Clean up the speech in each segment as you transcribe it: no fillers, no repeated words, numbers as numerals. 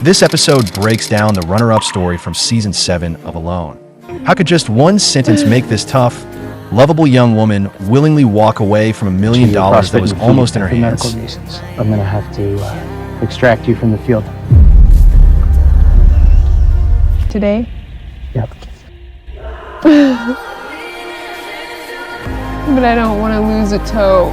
This episode breaks down the runner-up story from Season 7 of Alone. How could just one sentence make this tough, lovable young woman willingly walk away from $1 million that was almost in her hands? For medical reasons, I'm going to have to extract you from the field. Today? Yep. But I don't want to lose a toe.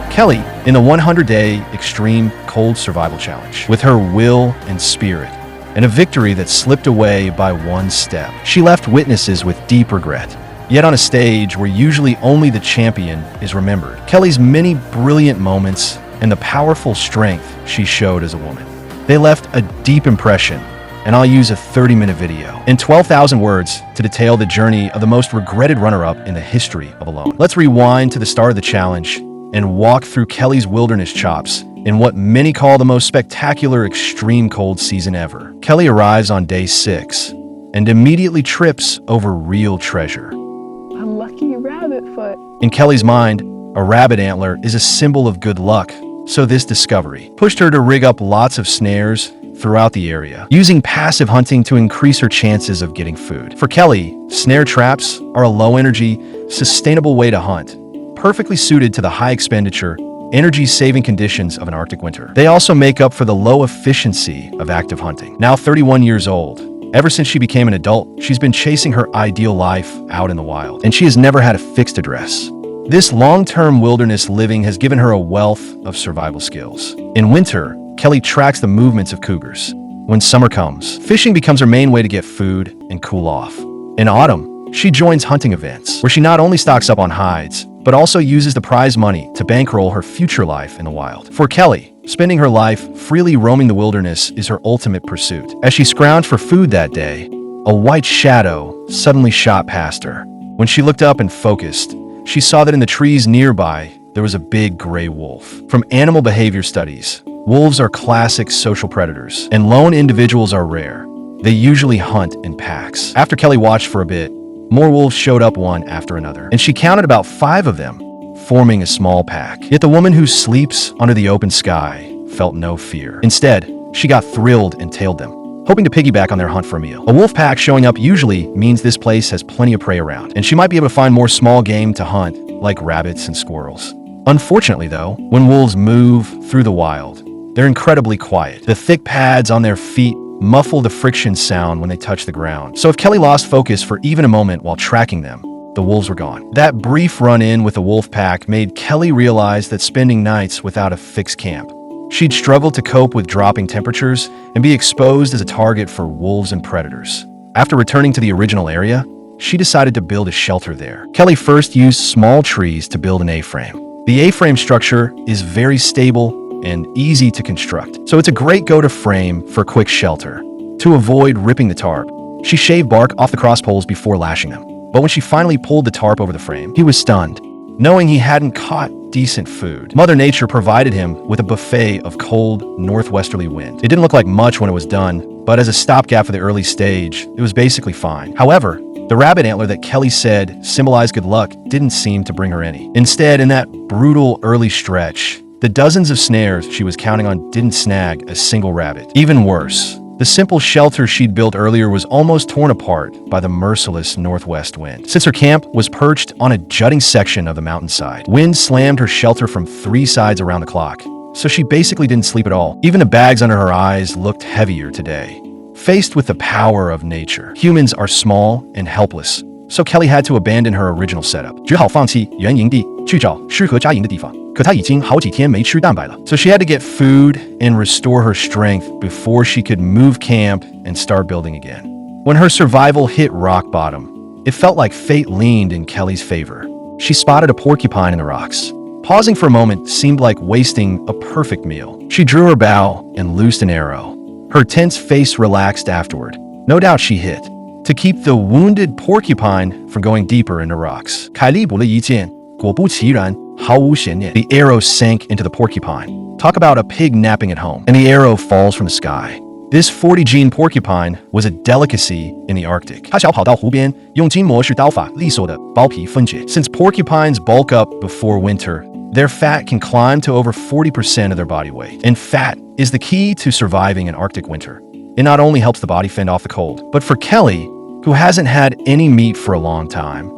Kelly, in the 100-day extreme cold survival challenge, with her will and spirit, and a victory that slipped away by one step, she left witnesses with deep regret. Yet on a stage where usually only the champion is remembered, Kelly's many brilliant moments and the powerful strength she showed as a woman, they left a deep impression. And I'll use a 30-minute video in 12,000 words to detail the journey of the most regretted runner-up in the history of Alone. Let's rewind to the start of the challenge and walk through Kelly's wilderness chops in what many call the most spectacular extreme cold season ever. Kelly arrives on day 6 and immediately trips over real treasure. A lucky rabbit foot. In Kelly's mind, a rabbit antler is a symbol of good luck, so this discovery pushed her to rig up lots of snares throughout the area, using passive hunting to increase her chances of getting food. For Kelly, snare traps are a low-energy, sustainable way to hunt, perfectly suited to the high-expenditure, energy-saving conditions of an Arctic winter. They also make up for the low efficiency of active hunting. Now 31 years old, ever since she became an adult, she's been chasing her ideal life out in the wild, and she has never had a fixed address. This long-term wilderness living has given her a wealth of survival skills. In winter, Kelly tracks the movements of cougars. When summer comes, fishing becomes her main way to get food and cool off. In autumn, she joins hunting events, where she not only stocks up on hides, but also uses the prize money to bankroll her future life in the wild. For Kelly, spending her life freely roaming the wilderness is her ultimate pursuit. As she scrounged for food that day, a white shadow suddenly shot past her. When she looked up and focused, she saw that in the trees nearby, there was a big gray wolf. From animal behavior studies, wolves are classic social predators, and lone individuals are rare. They usually hunt in packs. After Kelly watched for a bit, more wolves showed up one after another, and she counted about 5 of them, forming a small pack. Yet the woman who sleeps under the open sky felt no fear. Instead, she got thrilled and tailed them, hoping to piggyback on their hunt for a meal. A wolf pack showing up usually means this place has plenty of prey around, and she might be able to find more small game to hunt, like rabbits and squirrels. Unfortunately, though, when wolves move through the wild, they're incredibly quiet. The thick pads on their feet muffle the friction sound when they touch the ground. So if Kelly lost focus for even a moment while tracking them, the wolves were gone. That brief run-in with the wolf pack made Kelly realize that spending nights without a fixed camp, she'd struggle to cope with dropping temperatures and be exposed as a target for wolves and predators. After returning to the original area, she decided to build a shelter there. Kelly first used small trees to build an A-frame. The A-frame structure is very stable and easy to construct, so it's a great go-to frame for quick shelter. To avoid ripping the tarp, she shaved bark off the cross poles before lashing them. But when she finally pulled the tarp over the frame, he was stunned, knowing he hadn't caught decent food. Mother Nature provided him with a buffet of cold, northwesterly wind. It didn't look like much when it was done, but as a stopgap for the early stage, it was basically fine. However, the rabbit antler that Kelly said symbolized good luck didn't seem to bring her any. Instead, in that brutal early stretch, the dozens of snares she was counting on didn't snag a single rabbit. Even worse, the simple shelter she'd built earlier was almost torn apart by the merciless northwest wind. Since her camp was perched on a jutting section of the mountainside, wind slammed her shelter from 3 sides around the clock, so she basically didn't sleep at all. Even the bags under her eyes looked heavier today. Faced with the power of nature, humans are small and helpless, so Kelly had to abandon her original setup. 只好放弃原营地，去找适合扎营的地方。可她已经好几天没吃蛋白了。So she had to get food and restore her strength before she could move camp and start building again. When her survival hit rock bottom, it felt like fate leaned in Kelly's favor. She spotted a porcupine in the rocks. Pausing for a moment seemed like wasting a perfect meal. She drew her bow and loosed an arrow. Her tense face relaxed afterward. No doubt she hit, to keep the wounded porcupine from going deeper into rocks. 凯利补了一箭，果不其然，毫无悬念。The arrow sank into the porcupine. Talk about a pig napping at home. And the arrow falls from the sky. This 40-gene porcupine was a delicacy in the Arctic. 它小跑到湖边，用筋膜式刀法利索地剥皮分解。Since porcupines bulk up before winter, their fat can climb to over 40% of their body weight. And fat is the key to surviving an Arctic winter. It not only helps the body fend off the cold, but for Kelly, who hasn't had any meat for a long time,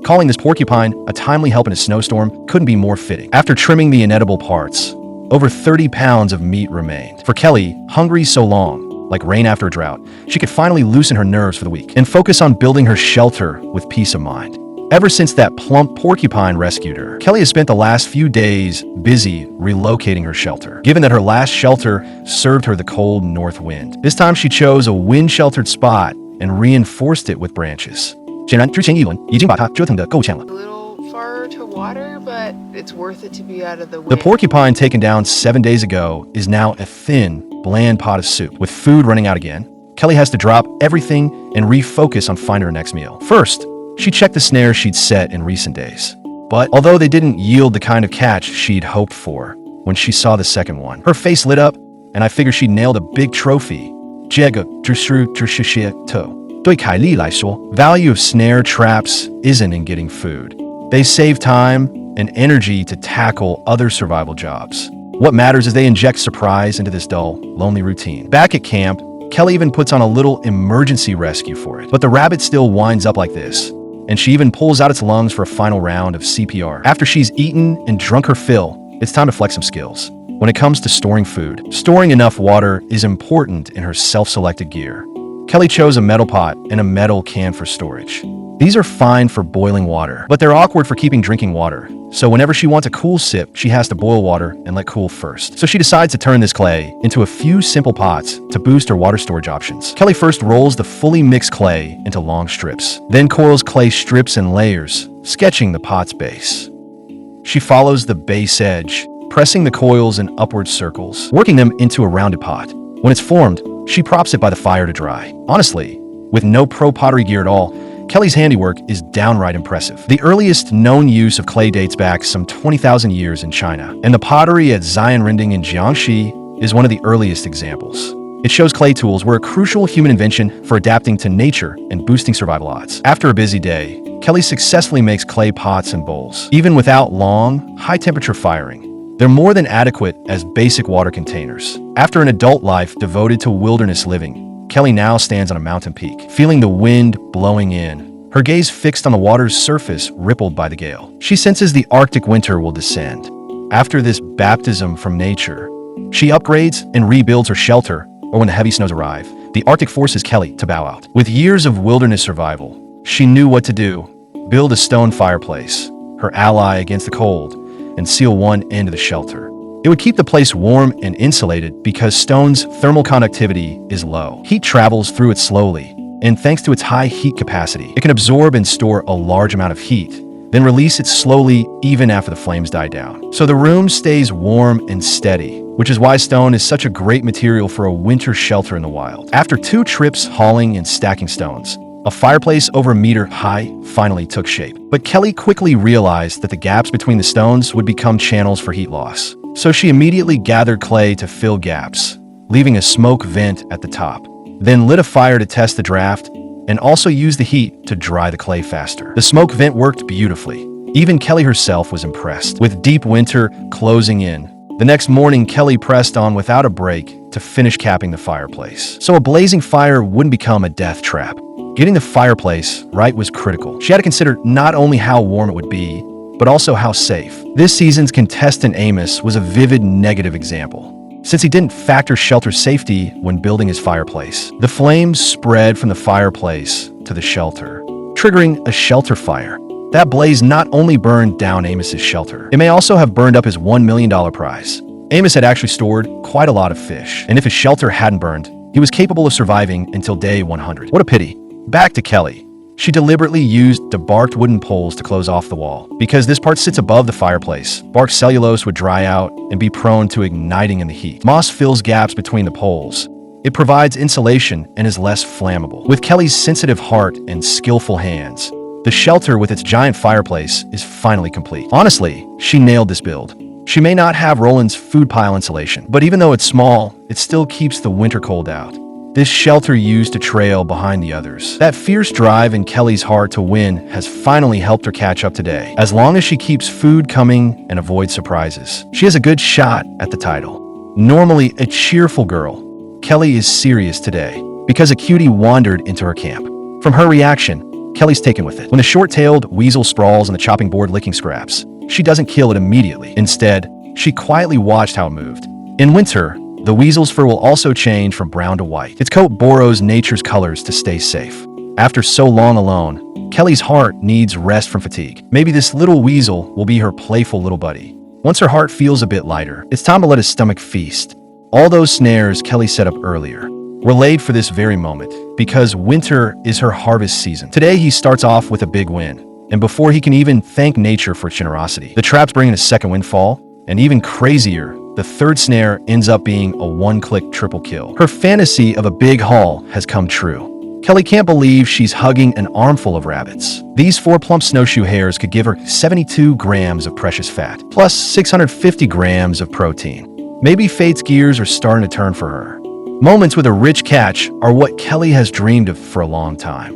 calling this porcupine a timely help in a snowstorm couldn't be more fitting. After trimming the inedible parts, over 30 pounds of meat remained. For Kelly, hungry so long, like rain after a drought, she could finally loosen her nerves for the week and focus on building her shelter with peace of mind. Ever since that plump porcupine rescued her, Kelly has spent the last few days busy relocating her shelter. Given that her last shelter served her the cold north wind, this time she chose a wind-sheltered spot and reinforced it with branches. 显然，之前一轮已经把它折腾得够呛了。 A little far to water, but it's worth it to be out of the wind. The porcupine taken down 7 days ago is now a thin, bland pot of soup. With food running out again, Kelly has to drop everything and refocus on finding her next meal. First, she checked the snares she'd set in recent days. But although they didn't yield the kind of catch she'd hoped for, when she saw the second one, her face lit up, and I figured she'd nailed a big trophy. 这个只是头。对凯莉来说, value of snare traps isn't in getting food. They save time and energy to tackle other survival jobs. What matters is they inject surprise into this dull, lonely routine. Back at camp, Kelly even puts on a little emergency rescue for it. But the rabbit still winds up like this, and she even pulls out its lungs for a final round of CPR. After she's eaten and drunk her fill, it's time to flex some skills. When it comes to storing food, storing enough water is important in her self-selected gear. Kelly chose a metal pot and a metal can for storage. These are fine for boiling water, but they're awkward for keeping drinking water. So whenever she wants a cool sip, she has to boil water and let cool first. So she decides to turn this clay into a few simple pots to boost her water storage options. Kelly first rolls the fully mixed clay into long strips, then coils clay strips in layers, sketching the pot's base. She follows the base edge, pressing the coils in upward circles, working them into a rounded pot. When it's formed, she props it by the fire to dry. Honestly, with no pro pottery gear at all, Kelly's handiwork is downright impressive. The earliest known use of clay dates back some 20,000 years in China, and the pottery at Zhangrenting in Jiangxi is one of the earliest examples. It shows clay tools were a crucial human invention for adapting to nature and boosting survival odds. After a busy day, Kelly successfully makes clay pots and bowls. Even without long, high-temperature firing, they're more than adequate as basic water containers. After an adult life devoted to wilderness living, Kelly now stands on a mountain peak, feeling the wind blowing in, her gaze fixed on the water's surface rippled by the gale. She senses the Arctic winter will descend. After this baptism from nature, she upgrades and rebuilds her shelter, or when the heavy snows arrive, the Arctic forces Kelly to bow out. With years of wilderness survival, she knew what to do: build a stone fireplace, her ally against the cold, and seal one end of the shelter. It would keep the place warm and insulated because stone's thermal conductivity is low. Heat travels through it slowly, and thanks to its high heat capacity, it can absorb and store a large amount of heat, then release it slowly even after the flames die down. So the room stays warm and steady, which is why stone is such a great material for a winter shelter in the wild. After 2 trips hauling and stacking stones, a fireplace over a meter high finally took shape. But Kelly quickly realized that the gaps between the stones would become channels for heat loss. So she immediately gathered clay to fill gaps, leaving a smoke vent at the top, then lit a fire to test the draft, and also used the heat to dry the clay faster. The smoke vent worked beautifully. Even Kelly herself was impressed. With deep winter closing in, the next morning Kelly pressed on without a break to finish capping the fireplace, so a blazing fire wouldn't become a death trap. Getting the fireplace right was critical. She had to consider not only how warm it would be, but also how safe. This season's contestant Amos was a vivid negative example, since he didn't factor shelter safety when building his fireplace. The flames spread from the fireplace to the shelter, triggering a shelter fire. That blaze not only burned down Amos's shelter, it may also have burned up his $1 million prize. Amos had actually stored quite a lot of fish, and if his shelter hadn't burned, he was capable of surviving until day 100. What a pity. Back to Kelly. She deliberately used debarked wooden poles to close off the wall. Because this part sits above the fireplace, bark cellulose would dry out and be prone to igniting in the heat. Moss fills gaps between the poles. It provides insulation and is less flammable. With Kelly's sensitive heart and skillful hands, the shelter with its giant fireplace is finally complete. Honestly, she nailed this build. She may not have Roland's food pile insulation, but even though it's small, it still keeps the winter cold out. This shelter used to trail behind the others. That fierce drive in Kelly's heart to win has finally helped her catch up today. As long as she keeps food coming and avoids surprises, she has a good shot at the title. Normally a cheerful girl, Kelly is serious today because a cutie wandered into her camp. From her reaction, Kelly's taken with it. When the short-tailed weasel sprawls on the chopping board licking scraps, she doesn't kill it immediately. Instead, she quietly watched how it moved. In winter, the weasel's fur will also change from brown to white. Its coat borrows nature's colors to stay safe. After so long alone, Kelly's heart needs rest from fatigue. Maybe this little weasel will be her playful little buddy. Once her heart feels a bit lighter, it's time to let his stomach feast. All those snares Kelly set up earlier were laid for this very moment, because winter is her harvest season. Today he starts off with a big win, and before he can even thank nature for its generosity, the trap's bringing a second windfall, and even crazier, the third snare ends up being a one-click triple kill. Her fantasy of a big haul has come true. Kelly can't believe she's hugging an armful of rabbits. These 4 plump snowshoe hares could give her 72 grams of precious fat, plus 650 grams of protein. Maybe fate's gears are starting to turn for her. Moments with a rich catch are what Kelly has dreamed of for a long time.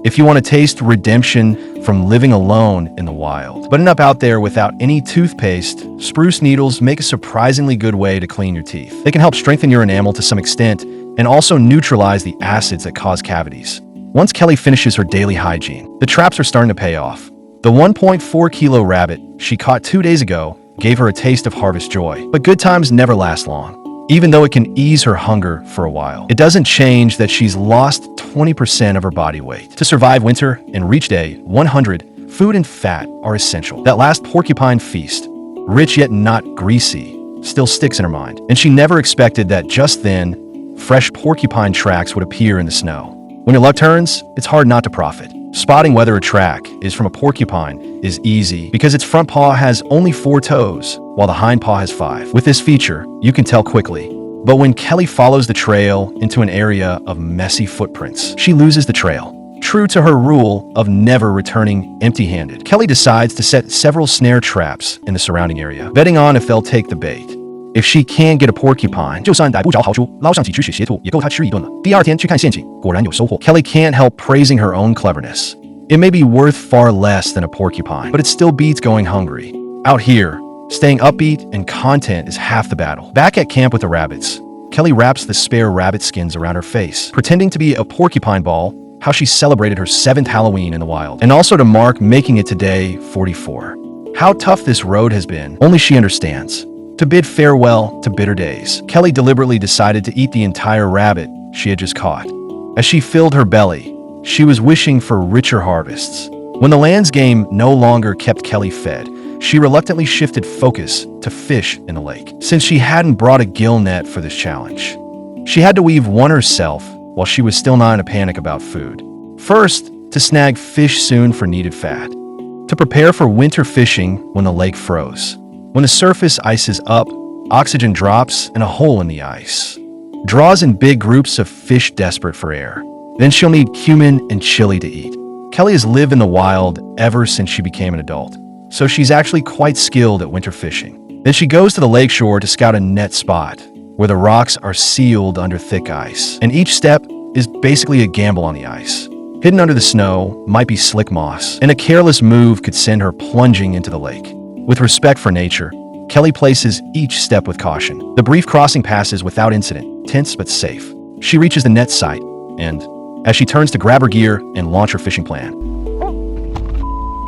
If you want to taste redemption from living alone in the wild, but end up out there without any toothpaste, spruce needles make a surprisingly good way to clean your teeth. They can help strengthen your enamel to some extent and also neutralize the acids that cause cavities. Once Kelly finishes her daily hygiene, the traps are starting to pay off. The 1.4 kilo rabbit she caught 2 days ago gave her a taste of harvest joy, but good times never last long. Even though it can ease her hunger for a while, it doesn't change that she's lost 20% of her body weight. To survive winter and reach day 100, food and fat are essential. That last porcupine feast, rich yet not greasy, still sticks in her mind. And she never expected that just then, fresh porcupine tracks would appear in the snow. When your luck turns, it's hard not to profit. Spotting whether a track is from a porcupine is easy because its front paw has only 4 toes, while the hind paw has 5. With this feature, you can tell quickly. But when Kelly follows the trail into an area of messy footprints, she loses the trail. True to her rule of never returning empty-handed, Kelly decides to set several snare traps in the surrounding area, betting on if they'll take the bait. If she can't get a porcupine, 就算逮不着豪猪，捞上几只雪鞋兔也够她吃一顿了。第二天去看陷阱，果然有收获。Kelly can't help praising her own cleverness. It may be worth far less than a porcupine, but it still beats going hungry. Out here, staying upbeat and content is half the battle. Back at camp with the rabbits, Kelly wraps the spare rabbit skins around her face, pretending to be a porcupine ball, how she celebrated her 7th Halloween in the wild, and also to mark making it to day 44. How tough this road has been, only she understands. To bid farewell to bitter days, Kelly deliberately decided to eat the entire rabbit she had just caught. As she filled her belly, she was wishing for richer harvests. When the land's game no longer kept Kelly fed, she reluctantly shifted focus to fish in the lake, since she hadn't brought a gill net for this challenge. She had to weave one herself while she was still not in a panic about food. First, to snag fish soon for needed fat. To prepare for winter fishing when the lake froze. When the surface ices up, oxygen drops and a hole in the ice draws in big groups of fish desperate for air. Then she'll need cumin and chili to eat. Kelly has lived in the wild ever since she became an adult, so she's actually quite skilled at winter fishing. Then she goes to the lakeshore to scout a net spot where the rocks are sealed under thick ice, and each step is basically a gamble on the ice. Hidden under the snow might be slick moss, and a careless move could send her plunging into the lake. With respect for nature, Kelly places each step with caution. The brief crossing passes without incident, tense but safe. She reaches the net site, and as she turns to grab her gear and launch her fishing plan,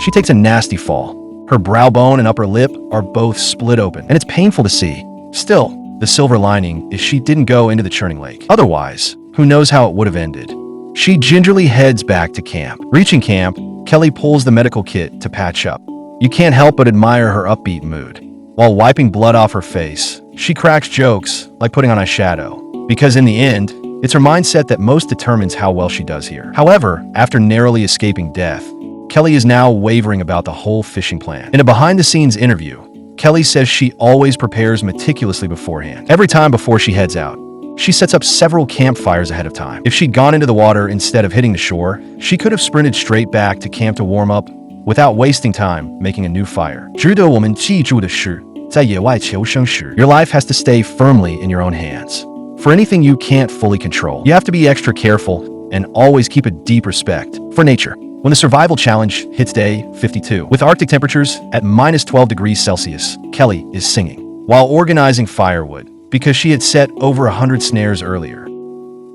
she takes a nasty fall. Her brow bone and upper lip are both split open, and it's painful to see. Still, the silver lining is she didn't go into the churning lake. Otherwise, who knows how it would have ended. She gingerly heads back to camp. Reaching camp, Kelly pulls the medical kit to patch up. You can't help but admire her upbeat mood. While wiping blood off her face, she cracks jokes like putting on eyeshadow, because in the end, it's her mindset that most determines how well she does here. However, after narrowly escaping death, Kelly is now wavering about the whole fishing plan. In a behind-the-scenes interview, Kelly says she always prepares meticulously beforehand. Every time before she heads out, she sets up several campfires ahead of time. If she'd gone into the water instead of hitting the shore, she could have sprinted straight back to camp to warm up without wasting time making a new fire. 值得我们记住的是，在野外求生时, your life has to stay firmly in your own hands. For anything you can't fully control, you have to be extra careful and always keep a deep respect for nature. When the survival challenge hits day 52, with Arctic temperatures at -12 degrees Celsius, Kelly is singing. While organizing firewood, because she had set over 100 snares earlier.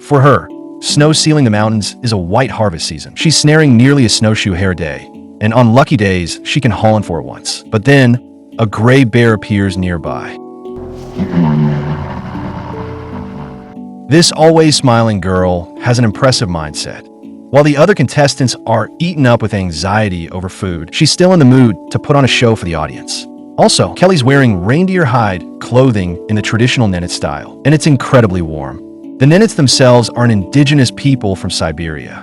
For her, snow sealing the mountains is a white harvest season. She's snaring nearly a snowshoe hare a day, and on lucky days, she can haul in for it once. But then, a gray bear appears nearby. This always smiling girl has an impressive mindset. While the other contestants are eaten up with anxiety over food, she's still in the mood to put on a show for the audience. Also, Kelly's wearing reindeer hide clothing in the traditional Nenets style, and it's incredibly warm. The Nenets themselves are an indigenous people from Siberia.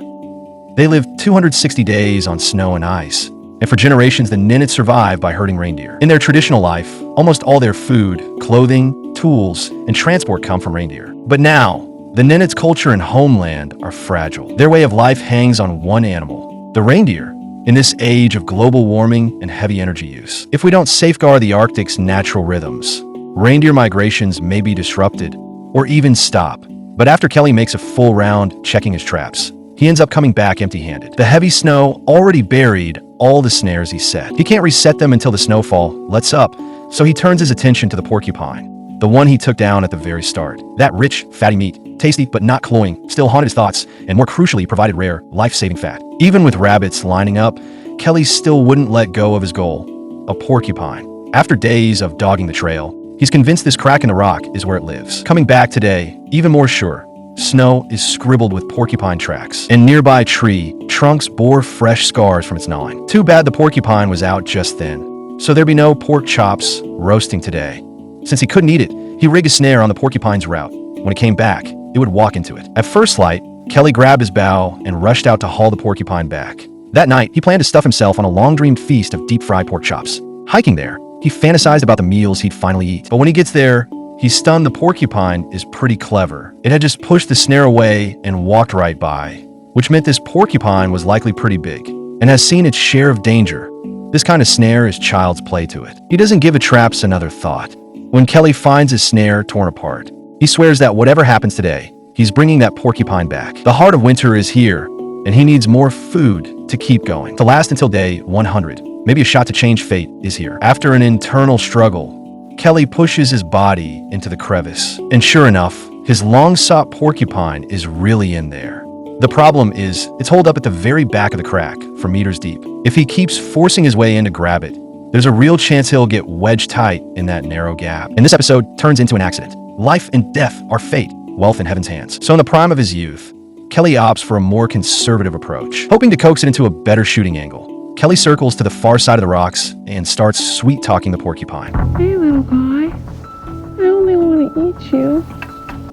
They live 260 days on snow and ice, and for generations the Nenets survived by herding reindeer. In their traditional life, almost all their food, clothing, tools, and transport come from reindeer. But now, the Nenets' culture and homeland are fragile. Their way of life hangs on one animal, the reindeer, in this age of global warming and heavy energy use. If we don't safeguard the Arctic's natural rhythms, reindeer migrations may be disrupted or even stop. But after Kelly makes a full round checking his traps, he ends up coming back empty-handed. The heavy snow already buried all the snares he set. He can't reset them until the snowfall lets up, so he turns his attention to the porcupine, the one he took down at the very start. That rich, fatty meat, tasty but not cloying, still haunted his thoughts, and more crucially provided rare, life-saving fat. Even with rabbits lining up, Kelly still wouldn't let go of his goal, a porcupine. After days of dogging the trail, he's convinced this crack in the rock is where it lives. Coming back today, even more sure, snow is scribbled with porcupine tracks, and nearby tree trunks bore fresh scars from its gnawing. Too bad the porcupine was out just then, so there'd be no pork chops roasting today. Since he couldn't eat it, he rigged a snare on the porcupine's route. When it came back, it would walk into it. At first light, Kelly grabbed his bow and rushed out to haul the porcupine back. That night, he planned to stuff himself on a long-dreamed feast of deep-fried pork chops. Hiking there, he fantasized about the meals he'd finally eat. But when he gets there, he's stunned the porcupine is pretty clever. It had just pushed the snare away and walked right by, which meant this porcupine was likely pretty big and has seen its share of danger. This kind of snare is child's play to it. He doesn't give the traps another thought. When Kelly finds his snare torn apart, he swears that whatever happens today, he's bringing that porcupine back. The heart of winter is here, and he needs more food to keep going, to last until day 100. Maybe a shot to change fate is here. After an internal struggle, Kelly pushes his body into the crevice, and sure enough, his long-sought porcupine is really in there. The problem is, it's holed up at the very back of the crack, for meters deep. If he keeps forcing his way in to grab it, there's a real chance he'll get wedged tight in that narrow gap. And this episode turns into an accident. Life and death are fate, wealth in heaven's hands. So in the prime of his youth, Kelly opts for a more conservative approach. Hoping to coax it into a better shooting angle, Kelly circles to the far side of the rocks and starts sweet-talking the porcupine. Hey, little guy. I only want to eat you.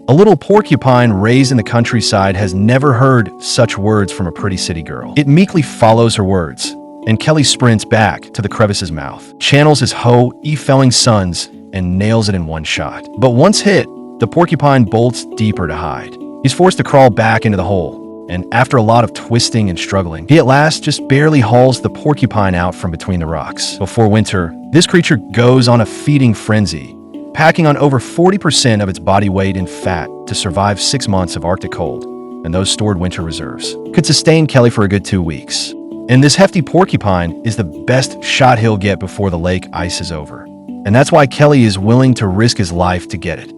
A little porcupine raised in the countryside has never heard such words from a pretty city girl. It meekly follows her words, and Kelly sprints back to the crevice's mouth, channels his felling suns, and nails it in one shot. But once hit, the porcupine bolts deeper to hide. He's forced to crawl back into the hole, and after a lot of twisting and struggling, he at last just barely hauls the porcupine out from between the rocks. Before winter, this creature goes on a feeding frenzy, packing on over 40% of its body weight in fat to survive 6 months of Arctic cold, and those stored winter reserves could sustain Kelly for a good 2 weeks. And this hefty porcupine is the best shot he'll get before the lake ices over. And that's why Kelly is willing to risk his life to get it.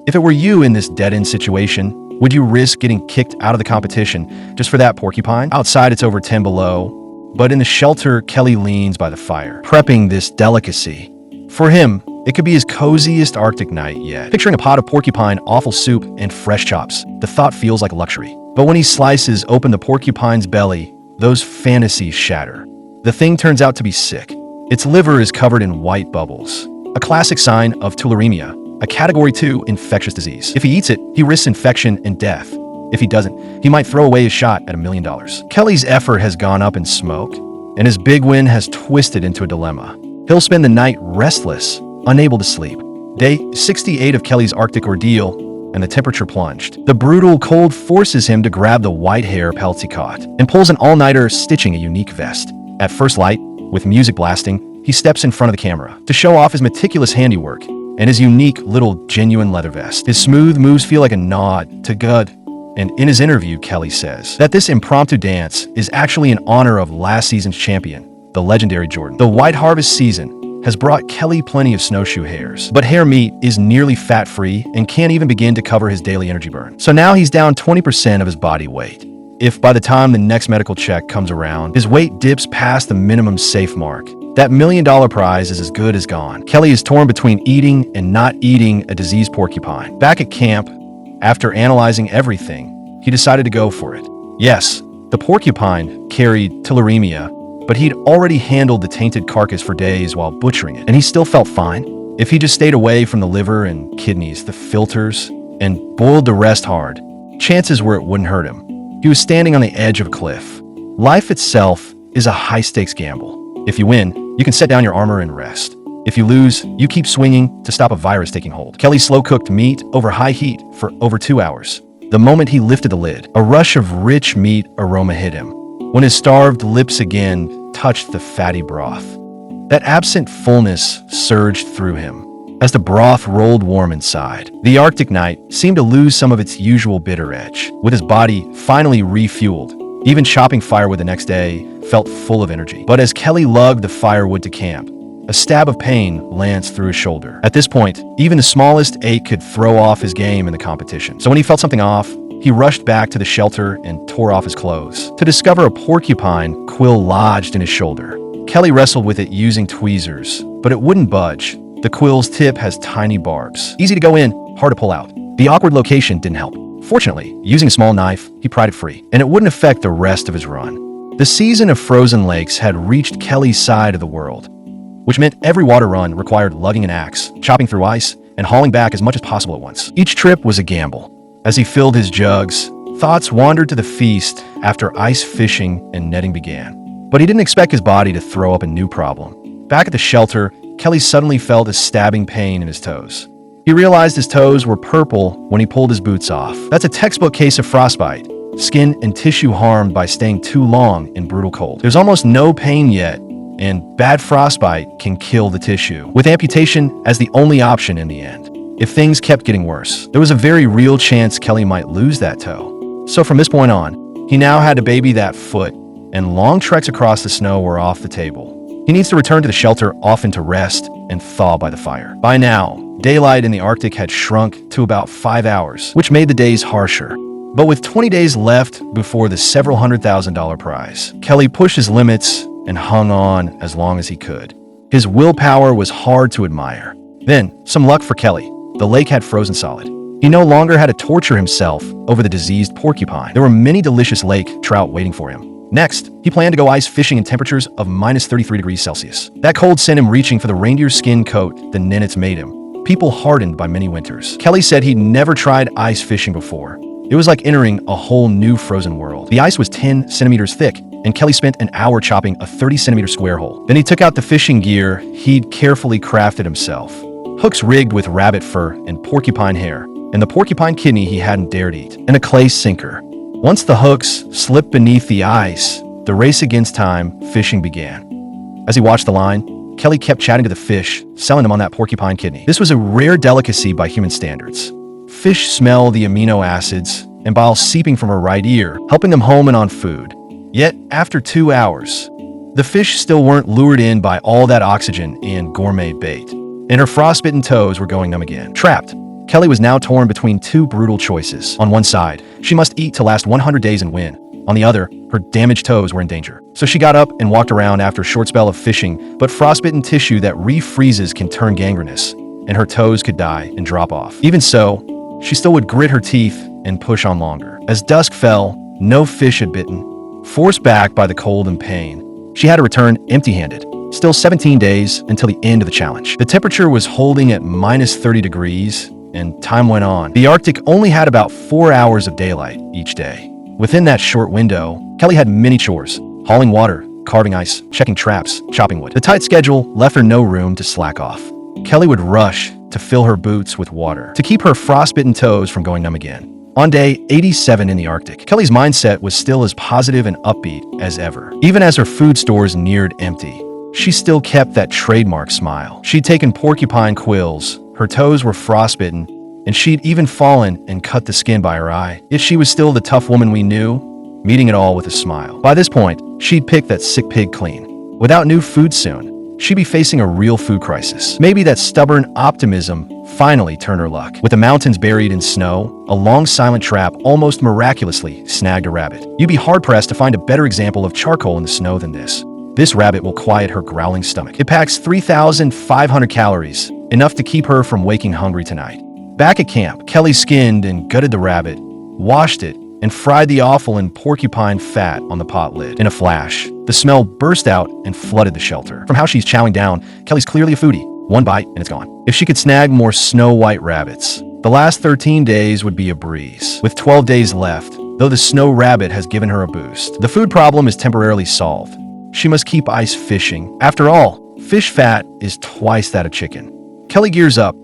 If it were you in this dead-end situation, would you risk getting kicked out of the competition just for that porcupine? Outside, it's over 10 below, but in the shelter, Kelly leans by the fire, prepping this delicacy. For him, it could be his coziest Arctic night yet. Picturing a pot of porcupine offal soup and fresh chops, the thought feels like luxury. But when he slices open the porcupine's belly, those fantasies shatter. The thing turns out to be sick. Its liver is covered in white bubbles, a classic sign of tularemia, a Category 2 infectious disease. If he eats it, he risks infection and death. If he doesn't, he might throw away his shot at $1 million. Kelly's effort has gone up in smoke, and his big win has twisted into a dilemma. He'll spend the night restless, unable to sleep. Day 68 of Kelly's Arctic ordeal, and the temperature plunged. The brutal cold forces him to grab the white hair pelts he caught, and pulls an all-nighter stitching a unique vest. At first light, with music blasting, he steps in front of the camera to show off his meticulous handiwork and his unique little genuine leather vest. His smooth moves feel like a nod to God. And in his interview, Kelly says that this impromptu dance is actually in honor of last season's champion, the legendary Jordan. The White Harvest season has brought Kelly plenty of snowshoe hairs. But hair meat is nearly fat-free and can't even begin to cover his daily energy burn. So now he's down 20% of his body weight. If by the time the next medical check comes around, his weight dips past the minimum safe mark, that $1 million prize is as good as gone. Kelly is torn between eating and not eating a diseased porcupine. Back at camp, after analyzing everything, he decided to go for it. Yes, the porcupine carried tularemia, but he'd already handled the tainted carcass for days while butchering it, and he still felt fine. If he just stayed away from the liver and kidneys, the filters, and boiled the rest hard, chances were it wouldn't hurt him. He was standing on the edge of a cliff. Life itself is a high-stakes gamble. If you win, you can set down your armor and rest. If you lose, you keep swinging to stop a virus taking hold. Kelly slow-cooked meat over high heat for over 2 hours. The moment he lifted the lid, a rush of rich meat aroma hit him. When his starved lips again touched the fatty broth, that absent fullness surged through him as the broth rolled warm inside. The Arctic night seemed to lose some of its usual bitter edge. With his body finally refueled, even chopping firewood the next day felt full of energy. But as Kelly lugged the firewood to camp, a stab of pain lanced through his shoulder. At this point, even the smallest ache could throw off his game in the competition. So when he felt something off, he rushed back to the shelter and tore off his clothes to discover a porcupine quill lodged in his shoulder. Kelly wrestled with it using tweezers, but it wouldn't budge. The quill's tip has tiny barbs. Easy to go in, hard to pull out. The awkward location didn't help. Fortunately, using a small knife, he pried it free, and it wouldn't affect the rest of his run. The season of frozen lakes had reached Kelly's side of the world, which meant every water run required lugging an axe, chopping through ice, and hauling back as much as possible at once. Each trip was a gamble. As he filled his jugs, thoughts wandered to the feast after ice fishing and netting began. But he didn't expect his body to throw up a new problem. Back at the shelter, Kelly suddenly felt a stabbing pain in his toes. He realized his toes were purple when he pulled his boots off. That's a textbook case of frostbite, skin and tissue harmed by staying too long in brutal cold. There's almost no pain yet, and bad frostbite can kill the tissue, with amputation as the only option in the end. If things kept getting worse, there was a very real chance Kelly might lose that toe. So from this point on, he now had to baby that foot, and long treks across the snow were off the table. He needs to return to the shelter often to rest and thaw by the fire. By now, daylight in the Arctic had shrunk to about 5 hours, which made the days harsher. But with 20 days left before the several $100,000 prize, Kelly pushed his limits and hung on as long as he could. His willpower was hard to admire. Then, some luck for Kelly. The lake had frozen solid. He no longer had to torture himself over the diseased porcupine. There were many delicious lake trout waiting for him. Next, he planned to go ice fishing in temperatures of minus 33 degrees Celsius. That cold sent him reaching for the reindeer skin coat the Ninnits made him, people hardened by many winters. Kelly said he'd never tried ice fishing before. It was like entering a whole new frozen world. The ice was 10 centimeters thick, and Kelly spent an hour chopping a 30-centimeter square hole. Then he took out the fishing gear he'd carefully crafted himself. Hooks rigged with rabbit fur and porcupine hair, and the porcupine kidney he hadn't dared eat, and a clay sinker. Once the hooks slipped beneath the ice, the race against time fishing began. As he watched the line, Kelly kept chatting to the fish, selling them on that porcupine kidney. This was a rare delicacy by human standards. Fish smell the amino acids, and bile seeping from her right ear, helping them home and on food. Yet, after 2 hours, the fish still weren't lured in by all that oxygen and gourmet bait, and her frostbitten toes were going numb again. Trapped, Kelly was now torn between two brutal choices. On one side, she must eat to last 100 days and win. On the other, her damaged toes were in danger. So she got up and walked around after a short spell of fishing, but frostbitten tissue that refreezes can turn gangrenous, and her toes could die and drop off. Even so, she still would grit her teeth and push on longer. As dusk fell, no fish had bitten. Forced back by the cold and pain, she had to return empty-handed. Still 17 days until the end of the challenge. The temperature was holding at minus 30 degrees, and time went on. The Arctic only had about 4 hours of daylight each day. Within that short window, Kelly had many chores: hauling water, carving ice, checking traps, chopping wood. The tight schedule left her no room to slack off. Kelly would rush to fill her boots with water to keep her frostbitten toes from going numb again. On day 87 in the Arctic, Kelly's mindset was still as positive and upbeat as ever. Even as her food stores neared empty, she still kept that trademark smile. She'd taken porcupine quills, her toes were frostbitten, and she'd even fallen and cut the skin by her eye. Yet she was still the tough woman we knew, meeting it all with a smile. By this point, she'd picked that sick pig clean. Without new food soon, she'd be facing a real food crisis. Maybe that stubborn optimism finally turned her luck. With the mountains buried in snow, a long silent trap almost miraculously snagged a rabbit. You'd be hard-pressed to find a better example of charcoal in the snow than this. This rabbit will quiet her growling stomach. It packs 3,500 calories, enough to keep her from waking hungry tonight. Back at camp, Kelly skinned and gutted the rabbit, washed it, and fried the offal in porcupine fat on the pot lid. In a flash, the smell burst out and flooded the shelter. From how she's chowing down, Kelly's clearly a foodie. One bite and it's gone. If she could snag more snow-white rabbits, the last 13 days would be a breeze. With 12 days left, though the snow rabbit has given her a boost, the food problem is temporarily solved. She must keep ice fishing. After all, fish fat is twice that of chicken. Kelly gears up.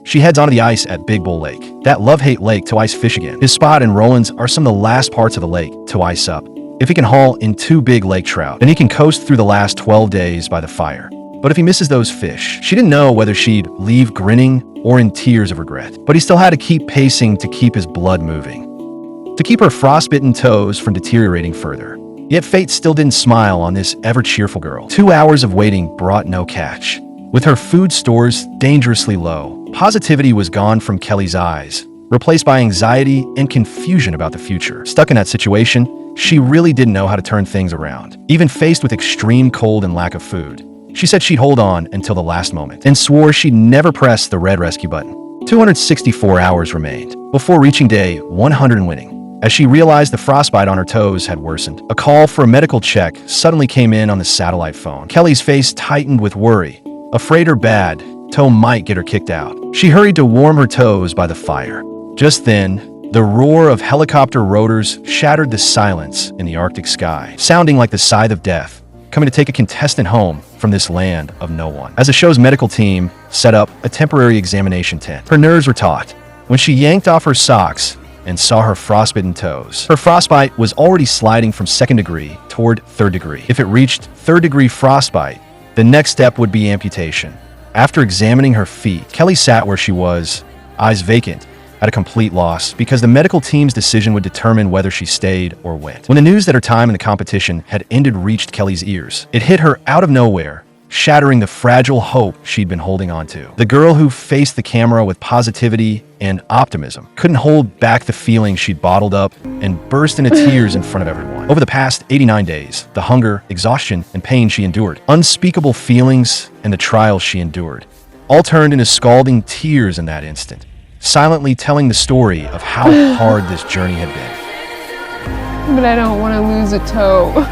She heads onto the ice at Big Bull Lake, that love-hate lake, to ice fish again. His spot and Roland's are some of the last parts of the lake to ice up. If he can haul in 2 big lake trout, then he can coast through the last 12 days by the fire. But if he misses those fish, she didn't know whether she'd leave grinning or in tears of regret. But he still had to keep pacing to keep his blood moving, to keep her frostbitten toes from deteriorating further. Yet fate still didn't smile on this ever-cheerful girl. 2 hours of waiting brought no catch. With her food stores dangerously low, positivity was gone from Kelly's eyes, replaced by anxiety and confusion about the future. Stuck in that situation, she really didn't know how to turn things around. Even faced with extreme cold and lack of food, she said she'd hold on until the last moment, and swore she'd never press the red rescue button. 264 hours remained before reaching day 100 and winning. As she realized the frostbite on her toes had worsened, a call for a medical check suddenly came in on the satellite phone. Kelly's face tightened with worry, afraid her bad toe might get her kicked out. She hurried to warm her toes by the fire. Just then, the roar of helicopter rotors shattered the silence in the Arctic sky, sounding like the scythe of death, coming to take a contestant home from this land of no one. As the show's medical team set up a temporary examination tent, her nerves were taut when she yanked off her socks and saw her frostbitten toes. Her frostbite was already sliding from 2nd degree toward 3rd degree. If it reached 3rd degree frostbite, the next step would be amputation. After examining her feet, Kelly sat where she was, eyes vacant, at a complete loss, because the medical team's decision would determine whether she stayed or went. When the news that her time in the competition had ended reached Kelly's ears, it hit her out of nowhere, shattering the fragile hope she'd been holding on to. The girl who faced the camera with positivity and optimism couldn't hold back the feelings she'd bottled up and burst into tears in front of everyone. Over the past 89 days, the hunger, exhaustion, and pain she endured, unspeakable feelings and the trials she endured, all turned into scalding tears in that instant, silently telling the story of how hard this journey had been. But I don't want to lose a toe.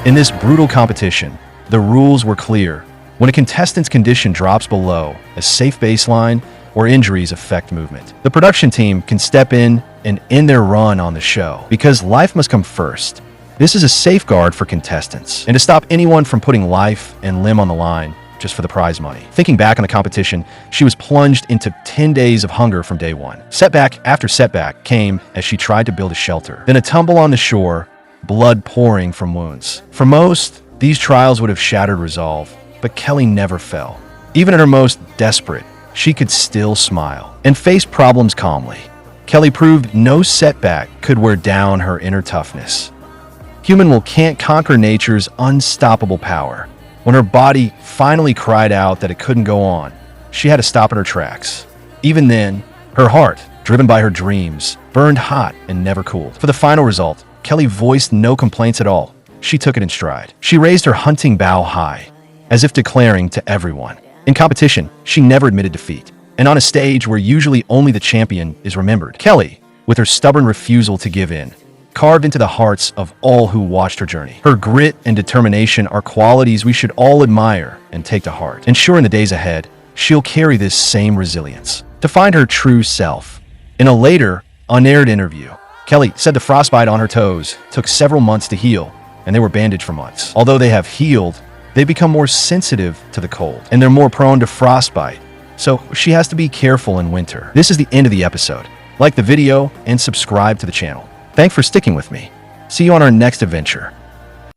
In this brutal competition, the rules were clear. When a contestant's condition drops below a safe baseline or injuries affect movement, the production team can step in and end their run on the show, because life must come first. This is a safeguard for contestants, and to stop anyone from putting life and limb on the line just for the prize money. Thinking back on the competition, she was plunged into 10 days of hunger from day one. Setback after setback came as she tried to build a shelter. Then a tumble on the shore, blood pouring from wounds. For most, these trials would have shattered resolve, but Kelly never fell. Even at her most desperate, she could still smile and face problems calmly. Kelly proved no setback could wear down her inner toughness. Human will can't conquer nature's unstoppable power. When her body finally cried out that it couldn't go on, she had to stop in her tracks. Even then, her heart, driven by her dreams, burned hot and never cooled. For the final result, Kelly voiced no complaints at all. She took it in stride. She raised her hunting bow high, as if declaring to everyone. In competition, she never admitted defeat. And on a stage where usually only the champion is remembered, Kelly, with her stubborn refusal to give in, carved into the hearts of all who watched her journey. Her grit and determination are qualities we should all admire and take to heart. And sure, in the days ahead, she'll carry this same resilience to find her true self. In a later, unaired interview, Kelly said the frostbite on her toes took several months to heal, and they were bandaged for months. Although they have healed, they become more sensitive to the cold, and they're more prone to frostbite, so she has to be careful in winter. This is the end of the episode. Like the video and subscribe to the channel. Thanks for sticking with me. See you on our next adventure.